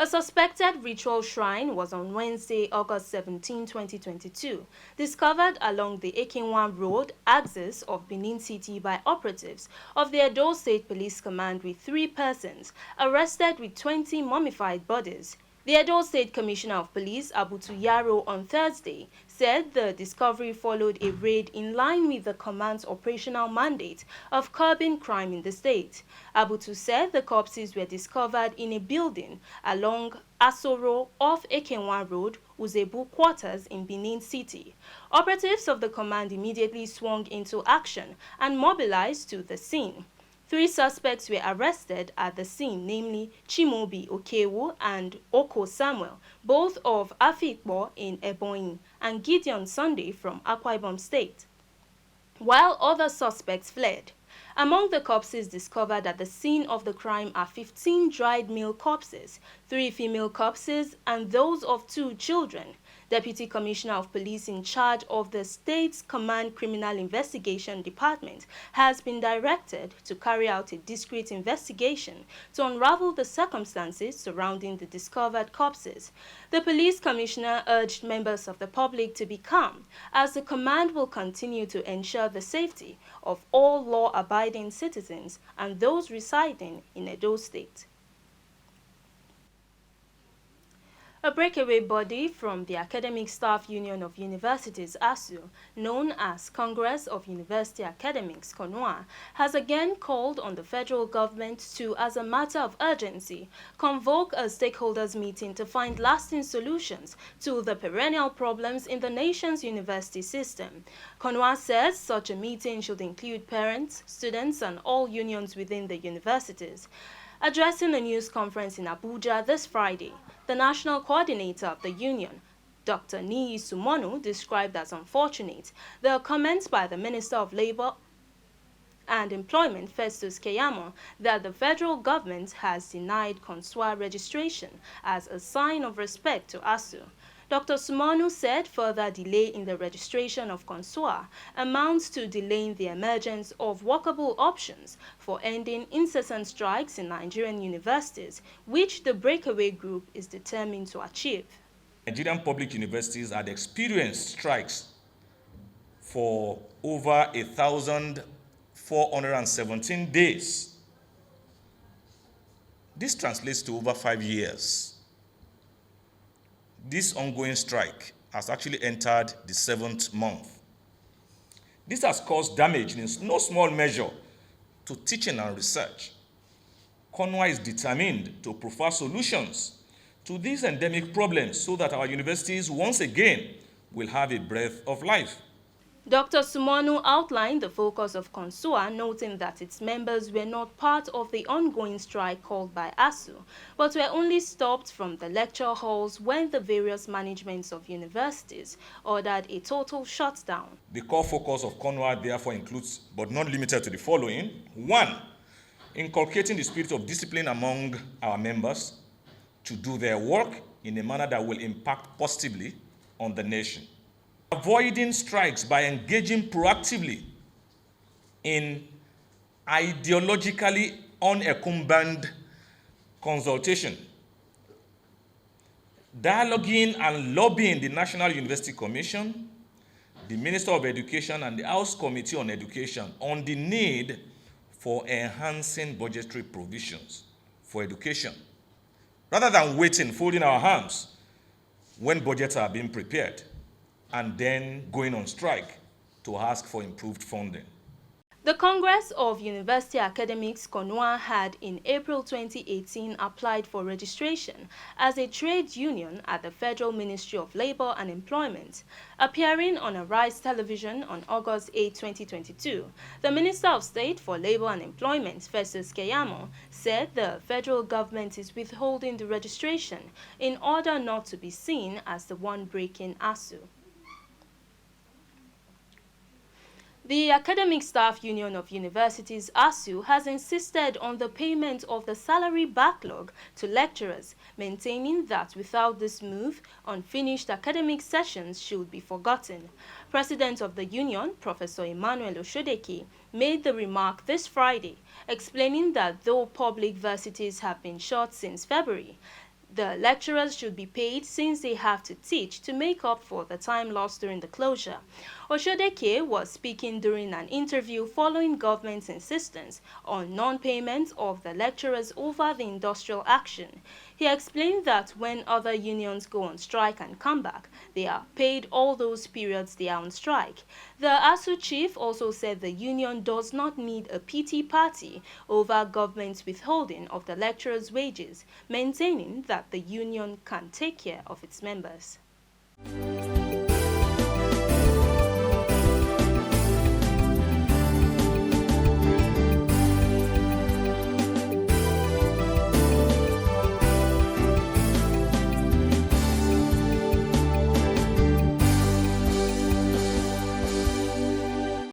A suspected ritual shrine was on Wednesday, August 17, 2022, discovered along the Ekinwan Road axis of Benin City by operatives of the Edo State Police Command with 3 persons arrested with 20 mummified bodies. The Edo State Commissioner of Police, Abutu Yaro, on Thursday said the discovery followed a raid in line with the command's operational mandate of curbing crime in the state. Abutu said the corpses were discovered in a building along Asoro off Ekenwa Road, Uzebu Quarters in Benin City. Operatives of the command immediately swung into action and mobilized to the scene. 3 suspects were arrested at the scene, namely Chimobi Okewu and Oko Samuel, both of Afikpo in Ebonyi, and Gideon Sunday from Akwa Ibom State, while other suspects fled. Among the corpses discovered at the scene of the crime are 15 dried male corpses, 3 female corpses, and those of 2 children. Deputy Commissioner of Police in charge of the state's Command Criminal Investigation Department has been directed to carry out a discreet investigation to unravel the circumstances surrounding the discovered corpses. The police commissioner urged members of the public to be calm, as the command will continue to ensure the safety of all law-abiding citizens and those residing in Edo State. A breakaway body from the Academic Staff Union of Universities, ASU, known as Congress of University Academics, CONUA, has again called on the federal government to, as a matter of urgency, convoke a stakeholders meeting to find lasting solutions to the perennial problems in the nation's university system. CONUA says such a meeting should include parents, students, and all unions within the universities. Addressing a news conference in Abuja this Friday, the national coordinator of the union, Dr. Niyi Sumonu, described as unfortunate the comments by the Minister of Labor and Employment, Festus Keyamo, that the federal government has denied CONSUA registration as a sign of respect to ASU. Dr. Sumonu said further delay in the registration of CONSUA amounts to delaying the emergence of workable options for ending incessant strikes in Nigerian universities, which the breakaway group is determined to achieve. Nigerian public universities had experienced strikes for over 1,417 days. This translates to over 5 years. This ongoing strike has actually entered the 7th month. This has caused damage in no small measure to teaching and research. CONUA is determined to provide solutions to these endemic problems so that our universities once again will have a breath of life. Dr. Sumonu outlined the focus of CONSUA, noting that its members were not part of the ongoing strike called by ASU, but were only stopped from the lecture halls when the various managements of universities ordered a total shutdown. The core focus of CONUA therefore includes, but not limited to, the following. 1, inculcating the spirit of discipline among our members to do their work in a manner that will impact positively on the nation. Avoiding strikes by engaging proactively in ideologically unencumbered consultation, dialoguing and lobbying the National University Commission, the Minister of Education, and the House Committee on Education on the need for enhancing budgetary provisions for education, rather than waiting, folding our hands when budgets are being prepared and then going on strike to ask for improved funding. The Congress of University Academics, CONUA, had in April 2018 applied for registration as a trade union at the Federal Ministry of Labor and Employment. Appearing on Arise Television on August 8, 2022, the Minister of State for Labor and Employment, Festus Keyamo, said the federal government is withholding the registration in order not to be seen as the one breaking ASU. The Academic Staff Union of Universities, ASU, has insisted on the payment of the salary backlog to lecturers, maintaining that without this move, unfinished academic sessions should be forgotten. President of the union, Professor Emmanuel Oshodeke, made the remark this Friday, explaining that though public varsities have been shut since February, The lecturers should be paid since they have to teach to make up for the time lost during the closure. Oshodeke was speaking during an interview following government's insistence on non-payment of the lecturers over the industrial action. He explained that when other unions go on strike and come back, they are paid all those periods they are on strike. The ASU chief also said the union does not need a pity party over government's withholding of the lecturers' wages, maintaining that the union can take care of its members.